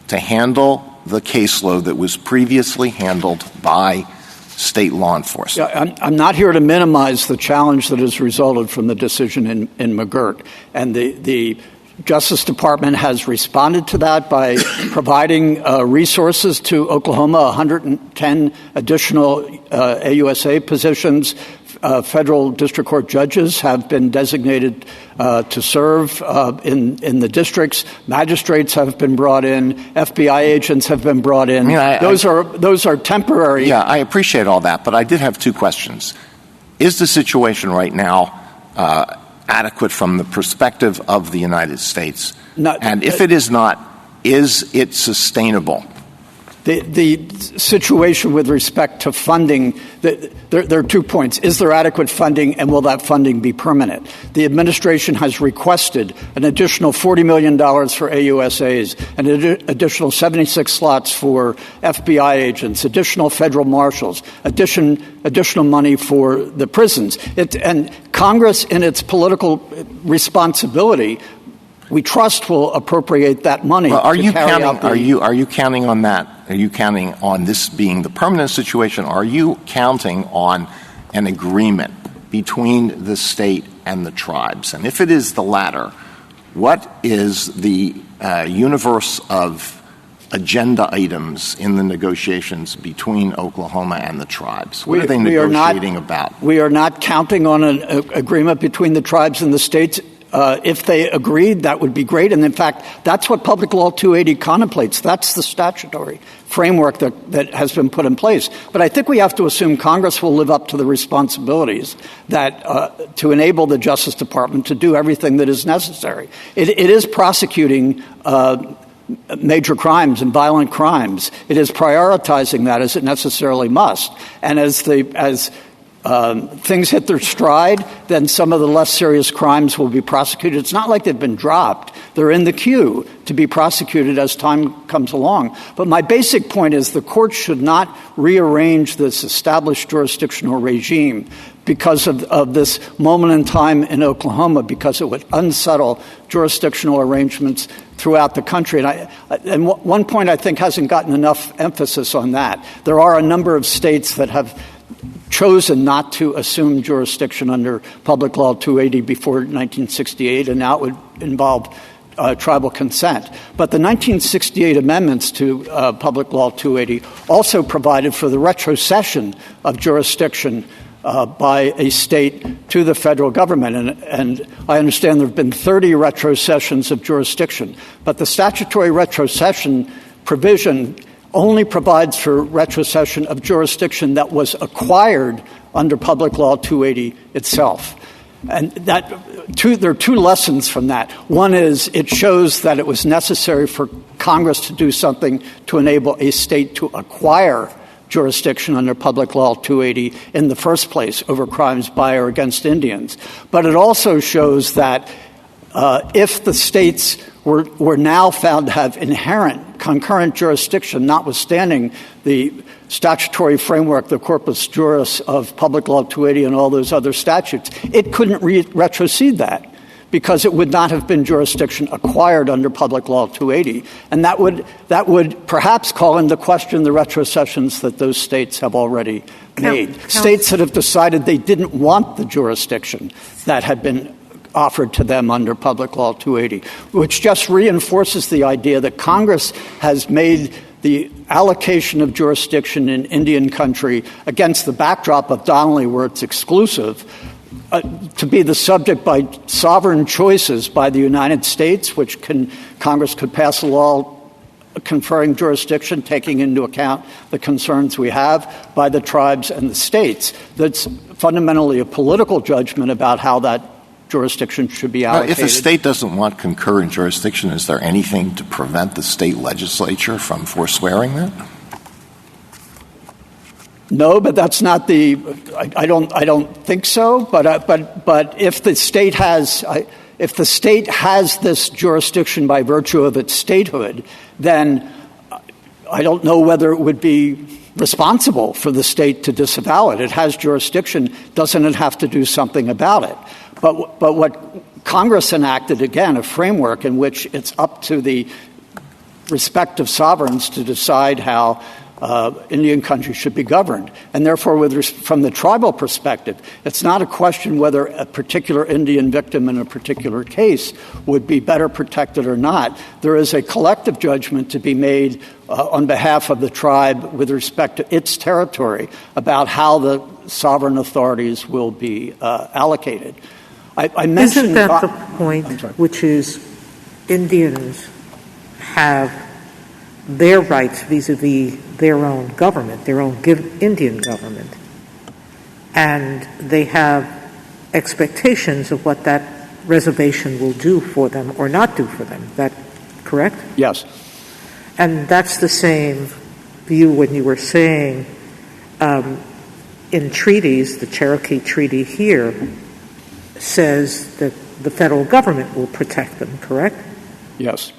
to handle the caseload that was previously handled by state law enforcement? Yeah, I'm not here to minimize the challenge that has resulted from the decision in McGirt. And the Justice Department has responded to that by providing resources to Oklahoma, 110 additional AUSA positions. Federal district court judges have been designated to serve in the districts. Magistrates have been brought in. FBI agents have been brought in. Those are temporary. Yeah, I appreciate all that, but I did have two questions. Is the situation right now adequate from the perspective of the United States? And if it is not, is it sustainable? The situation with respect to funding, there are 2 points. Is there adequate funding, and will that funding be permanent? The administration has requested an additional $40 million for AUSAs, an additional 76 slots for FBI agents, additional federal marshals, additional money for the prisons. And Congress, in its political responsibility, we trust will appropriate that money. Well, are you counting on that? Are you counting on this being the permanent situation? Are you counting on an agreement between the state and the tribes? And if it is the latter, what is the universe of agenda items in the negotiations between Oklahoma and the tribes? What are they negotiating about? We are not counting on an agreement between the tribes and the states. If they agreed, that would be great. And in fact, that's what Public Law 280 contemplates. That's the statutory framework that has been put in place. But I think we have to assume Congress will live up to the responsibilities that to enable the Justice Department to do everything that is necessary. It is prosecuting major crimes and violent crimes. It is prioritizing that as it necessarily must. And as things hit their stride, then some of the less serious crimes will be prosecuted. It's not like they've been dropped. They're in the queue to be prosecuted as time comes along. But my basic point is the court should not rearrange this established jurisdictional regime because of this moment in time in Oklahoma, because it would unsettle jurisdictional arrangements throughout the country. And one point I think hasn't gotten enough emphasis on that. There are a number of states that have chosen not to assume jurisdiction under Public Law 280 before 1968, and now it would involve tribal consent. But the 1968 amendments to Public Law 280 also provided for the retrocession of jurisdiction by a state to the federal government. And I understand there have been 30 retrocessions of jurisdiction. But the statutory retrocession provision only provides for retrocession of jurisdiction that was acquired under Public Law 280 itself. And there are two lessons from that. One is it shows that it was necessary for Congress to do something to enable a state to acquire jurisdiction under Public Law 280 in the first place over crimes by or against Indians. But it also shows that if the states were now found to have inherent concurrent jurisdiction, notwithstanding the statutory framework, the corpus juris of Public Law 280 and all those other statutes, it couldn't retrocede that because it would not have been jurisdiction acquired under Public Law 280. And that would perhaps call into question the retrocessions that those states have already made. States that have decided they didn't want the jurisdiction that had been offered to them under Public Law 280, which just reinforces the idea that Congress has made the allocation of jurisdiction in Indian country against the backdrop of Donnelly, where it's exclusive, to be the subject by sovereign choices by the United States, which Congress could pass a law conferring jurisdiction, taking into account the concerns we have, by the tribes and the states. That's fundamentally a political judgment about how that jurisdiction should be allocated. If a state doesn't want concurrent jurisdiction, is there anything to prevent the state legislature from forswearing that? No, but that's not the. I don't think so. But if the state has this jurisdiction by virtue of its statehood, then I don't know whether it would be responsible for the state to disavow it. It has jurisdiction. Doesn't it have to do something about it? But what Congress enacted, again, a framework in which it's up to the respective sovereigns to decide how Indian country should be governed. And therefore, from the tribal perspective, it's not a question whether a particular Indian victim in a particular case would be better protected or not. There is a collective judgment to be made on behalf of the tribe with respect to its territory about how the sovereign authorities will be allocated. I mentioned... Isn't that the point, which is Indians have their rights vis-a-vis their own government, their own Indian government, and they have expectations of what that reservation will do for them or not do for them. Is that correct? Yes. And that's the same view when you were saying in treaties, the Cherokee Treaty here says that the federal government will protect them, correct? Yes.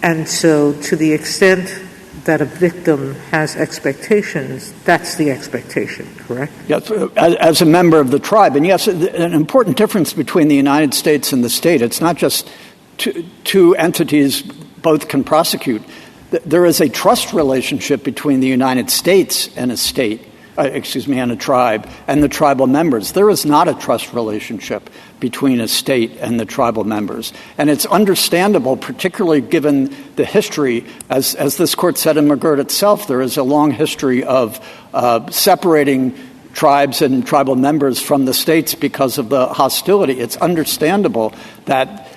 And so to the extent that a victim has expectations, that's the expectation, correct? Yes, as a member of the tribe. And yes, an important difference between the United States and the state, it's not just two entities both can prosecute. There is a trust relationship between the United States and a state, and a tribe, and the tribal members. There is not a trust relationship between a state and the tribal members. And it's understandable, particularly given the history, as this court said in McGirt itself, there is a long history of separating tribes and tribal members from the states because of the hostility. It's understandable that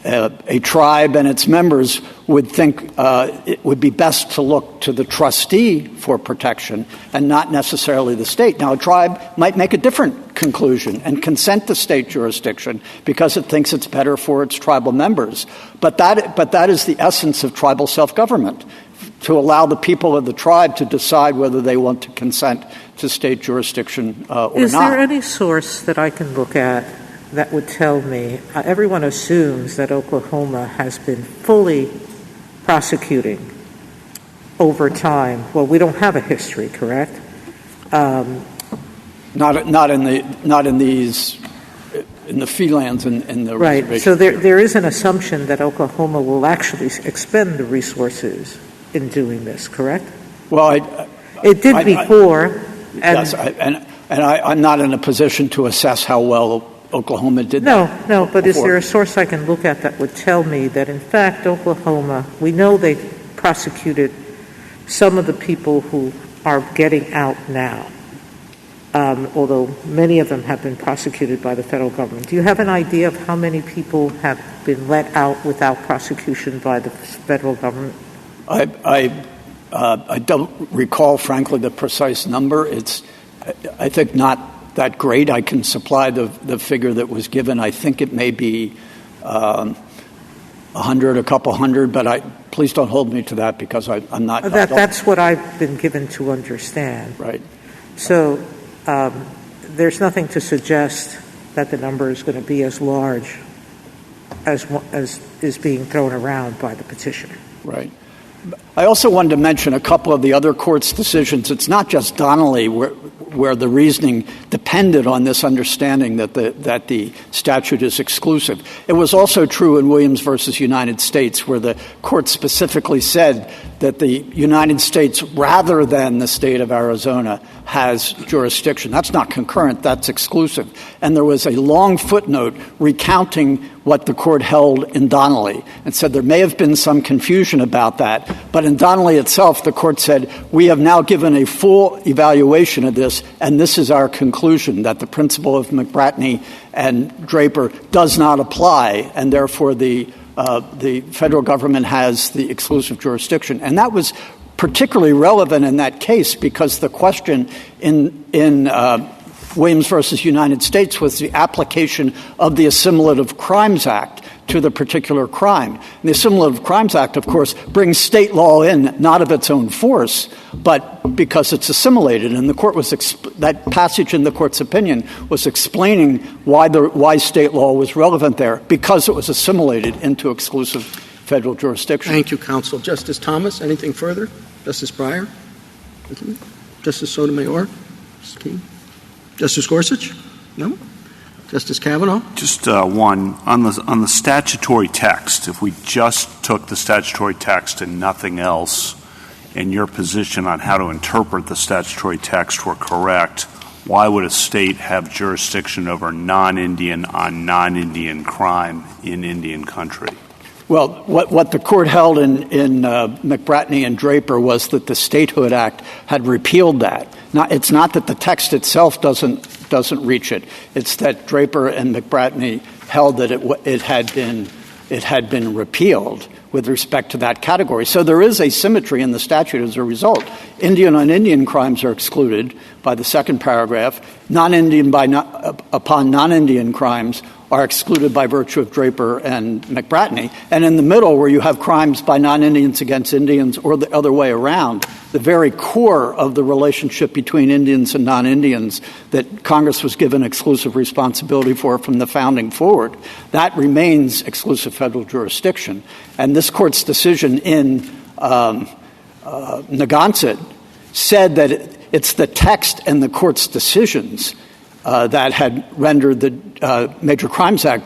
a tribe and its members would think it would be best to look to the trustee for protection and not necessarily the state. Now, a tribe might make a different conclusion and consent to state jurisdiction because it thinks it's better for its tribal members. But that is the essence of tribal self-government. to allow the people of the tribe to decide whether they want to consent to state jurisdiction or not. Is there any source that I can look at that would tell me, everyone assumes that Oklahoma has been fully prosecuting over time. Well, we don't have a history, correct? Not in the fee lands and in the right. reservation. So there is an assumption that Oklahoma will actually expend the resources in doing this, correct? Well, it did before. Yes, I'm not in a position to assess how well Oklahoma did that. No, but before. Is there a source I can look at that would tell me that, in fact, Oklahoma, we know they prosecuted some of the people who are getting out now, although many of them have been prosecuted by the federal government. Do you have an idea of how many people have been let out without prosecution by the federal government? I don't recall, frankly, the precise number. It's, I think, not that great. I can supply the figure that was given. I think it may be 100, a couple hundred, but please don't hold me to that because I'm not. That's what I've been given to understand. Right. So there's nothing to suggest that the number is going to be as large as is being thrown around by the petitioner. Right. I also wanted to mention a couple of the other court's decisions. It's not just Donnelly where the reasoning depended on this understanding that the statute is exclusive. It was also true in Williams versus United States, where the court specifically said that the United States, rather than the state of Arizona, has jurisdiction. That's not concurrent, that's exclusive. And there was a long footnote recounting what the court held in Donnelly and said there may have been some confusion about that, but in Donnelly itself, the court said, we have now given a full evaluation of this, and this is our conclusion, that the principle of McBratney and Draper does not apply, and therefore the federal government has the exclusive jurisdiction. And that was particularly relevant in that case because the question in Williams versus United States was the application of the Assimilative Crimes Act to the particular crime. And the Assimilative Crimes Act, of course, brings state law in, not of its own force, but because it's assimilated. And the court was that passage in the court's opinion was explaining why state law was relevant there, because it was assimilated into exclusive federal jurisdiction. Thank you, counsel. Justice Thomas, anything further? Justice Breyer? Justice Sotomayor? Justice Gorsuch? No? Justice Kavanaugh? Just one. On the statutory text, if we just took the statutory text and nothing else, and your position on how to interpret the statutory text were correct, why would a state have jurisdiction over non-Indian on non-Indian crime in Indian country? Well, what the court held in McBratney and Draper was that the Statehood Act had repealed that. Now, it's not that the text itself doesn't reach it. It's that Draper and McBratney held that it had been repealed with respect to that category. So there is asymmetry in the statute as a result. Indian on Indian crimes are excluded by the second paragraph. Non-Indian upon non-Indian crimes are excluded by virtue of Draper and McBratney. And in the middle, where you have crimes by non-Indians against Indians or the other way around, the very core of the relationship between Indians and non-Indians that Congress was given exclusive responsibility for from the founding forward, that remains exclusive federal jurisdiction. And this court's decision in Narragansett said that it's the text and the court's decisions that had rendered the Major Crimes Act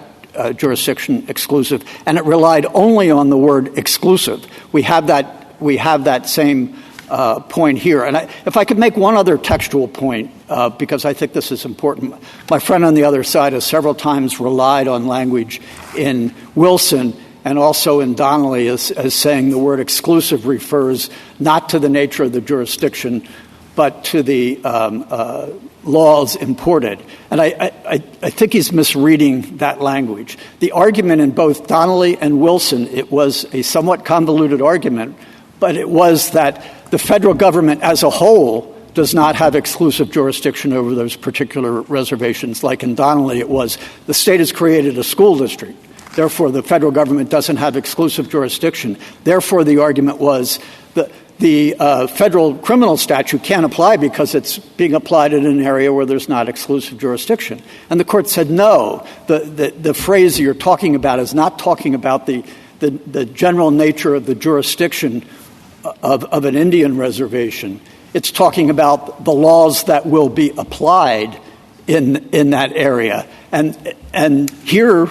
jurisdiction exclusive, and it relied only on the word exclusive. We have that same point here. And if I could make one other textual point, because I think this is important. My friend on the other side has several times relied on language in Wilson and also in Donnelly as saying the word exclusive refers not to the nature of the jurisdiction, but to the laws imported. And I think he's misreading that language. The argument in both Donnelly and Wilson, it was a somewhat convoluted argument, but it was that the federal government as a whole does not have exclusive jurisdiction over those particular reservations. Like in Donnelly, it was the state has created a school district. Therefore, the federal government doesn't have exclusive jurisdiction. Therefore, the argument was that the federal criminal statute can't apply because it's being applied in an area where there's not exclusive jurisdiction. And the court said, no, the phrase you're talking about is not talking about the general nature of the jurisdiction of an Indian reservation. It's talking about the laws that will be applied in that area. And here,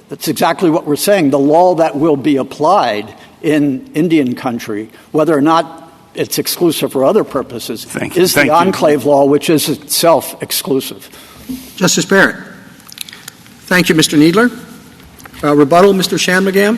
that's exactly what we're saying. The law that will be applied in Indian country, whether or not it's exclusive for other purposes, is the enclave law, which is itself exclusive. Justice Barrett. Thank you, Mr. Kneedler. Rebuttal, Mr. Shanmugam.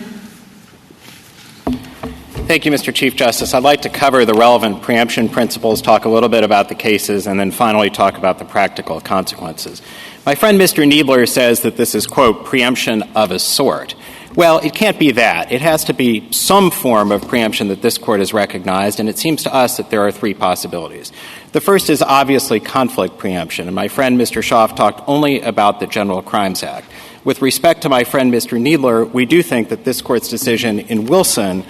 Thank you, Mr. Chief Justice. I'd like to cover the relevant preemption principles, talk a little bit about the cases, and then finally talk about the practical consequences. My friend Mr. Kneedler says that this is, quote, preemption of a sort. Well, it can't be that. It has to be some form of preemption that this Court has recognized, and it seems to us that there are three possibilities. The first is obviously conflict preemption, and my friend Mr. Schaaf talked only about the General Crimes Act. With respect to my friend Mr. Kneedler, we do think that this Court's decision in Wilson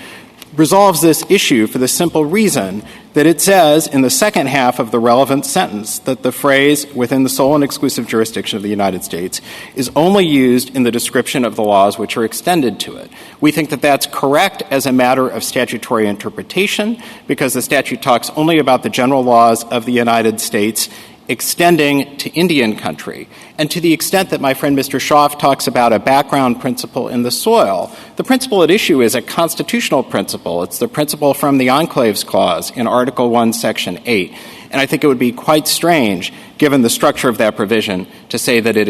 resolves this issue for the simple reason that it says in the second half of the relevant sentence that the phrase within the sole and exclusive jurisdiction of the United States is only used in the description of the laws which are extended to it. We think that that's correct as a matter of statutory interpretation because the statute talks only about the general laws of the United States extending to Indian country. And to the extent that my friend Mr. Schaaf talks about a background principle in the soil, the principle at issue is a constitutional principle. It's the principle from the Enclaves Clause in Article 1, Section 8. And I think it would be quite strange, given the structure of that provision, to say that it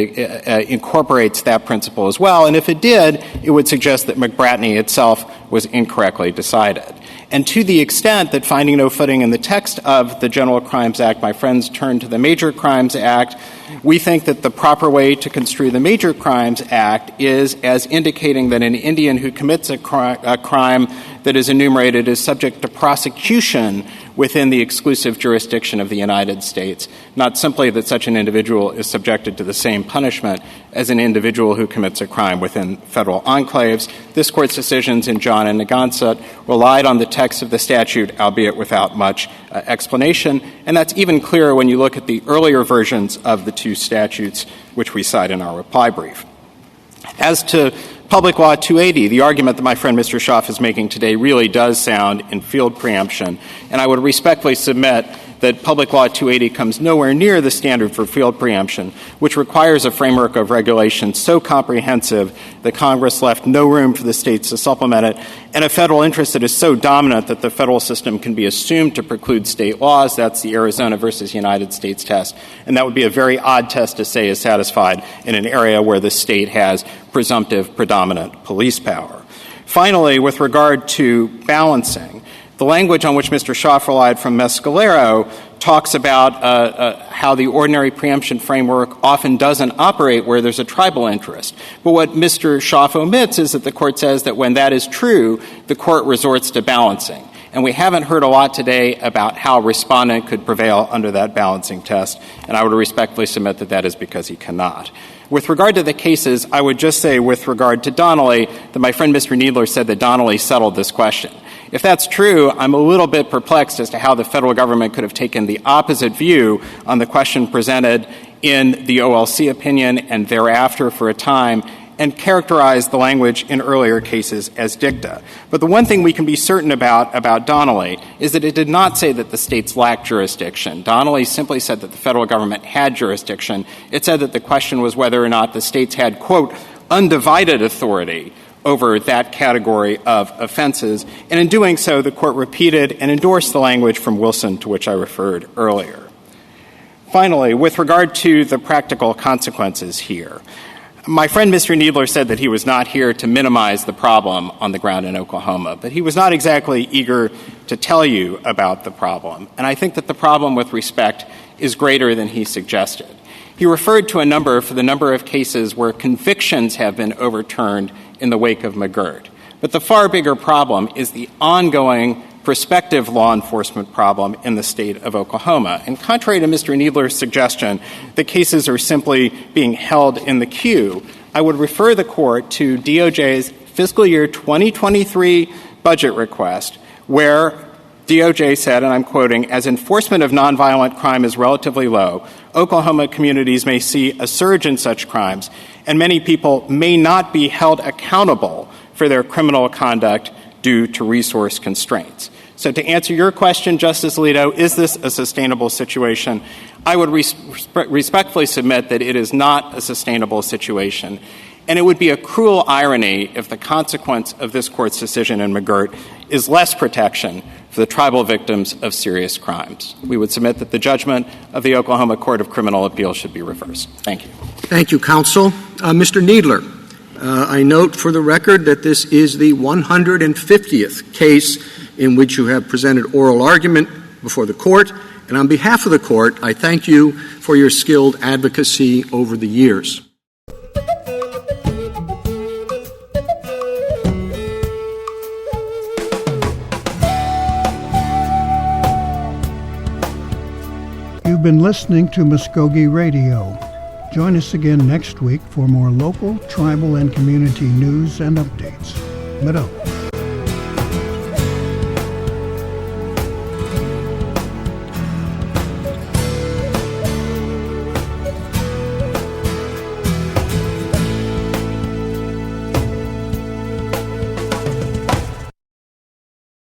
incorporates that principle as well. And if it did, it would suggest that McBratney itself was incorrectly decided. And to the extent that finding no footing in the text of the General Crimes Act, my friends turn to the Major Crimes Act, we think that the proper way to construe the Major Crimes Act is as indicating that an Indian who commits a crime that is enumerated is subject to prosecution within the exclusive jurisdiction of the United States, not simply that such an individual is subjected to the same punishment as an individual who commits a crime within federal enclaves. This Court's decisions in John and Nagansett relied on the text of the statute, albeit without much explanation, and that's even clearer when you look at the earlier versions of the two statutes which we cite in our reply brief. As to Public Law 280, the argument that my friend Mr. Schaaf is making today really does sound in field preemption, and I would respectfully submit that Public Law 280 comes nowhere near the standard for field preemption, which requires a framework of regulation so comprehensive that Congress left no room for the states to supplement it, and a federal interest that is so dominant that the federal system can be assumed to preclude state laws. That's the Arizona versus United States test, and that would be a very odd test to say is satisfied in an area where the state has presumptive predominant police power. Finally, with regard to balancing, the language on which Mr. Schaaf relied from Mescalero talks about how the ordinary preemption framework often doesn't operate where there's a tribal interest. But what Mr. Schaaf omits is that the Court says that when that is true, the Court resorts to balancing. And we haven't heard a lot today about how a respondent could prevail under that balancing test, and I would respectfully submit that that is because he cannot. With regard to the cases, I would just say with regard to Donnelly that my friend Mr. Kneedler said that Donnelly settled this question. If that's true, I'm a little bit perplexed as to how the federal government could have taken the opposite view on the question presented in the OLC opinion and thereafter for a time and characterized the language in earlier cases as dicta. But the one thing we can be certain about Donnelly is that it did not say that the states lacked jurisdiction. Donnelly simply said that the federal government had jurisdiction. It said that the question was whether or not the states had, quote, undivided authority over that category of offenses. And in doing so, the Court repeated and endorsed the language from Wilson to which I referred earlier. Finally, with regard to the practical consequences here, my friend Mr. Kneedler said that he was not here to minimize the problem on the ground in Oklahoma, but he was not exactly eager to tell you about the problem. And I think that the problem with respect is greater than he suggested. He referred to the number of cases where convictions have been overturned in the wake of McGirt. But the far bigger problem is the ongoing prospective law enforcement problem in the state of Oklahoma. And contrary to Mr. Kneedler's suggestion that cases are simply being held in the queue, I would refer the Court to DOJ's fiscal year 2023 budget request, where DOJ said, and I'm quoting, "As enforcement of nonviolent crime is relatively low, Oklahoma communities may see a surge in such crimes, and many people may not be held accountable for their criminal conduct due to resource constraints." So to answer your question, Justice Alito, is this a sustainable situation? I would respectfully submit that it is not a sustainable situation. And it would be a cruel irony if the consequence of this Court's decision in McGirt is less protection for the tribal victims of serious crimes. We would submit that the judgment of the Oklahoma Court of Criminal Appeals should be reversed. Thank you. Thank you, counsel. Mr. Needler, I note for the record that this is the 150th case in which you have presented oral argument before the Court, and on behalf of the Court, I thank you for your skilled advocacy over the years. You've been listening to Mvskoke Radio. Join us again next week for more local, tribal, and community news and updates. Mado.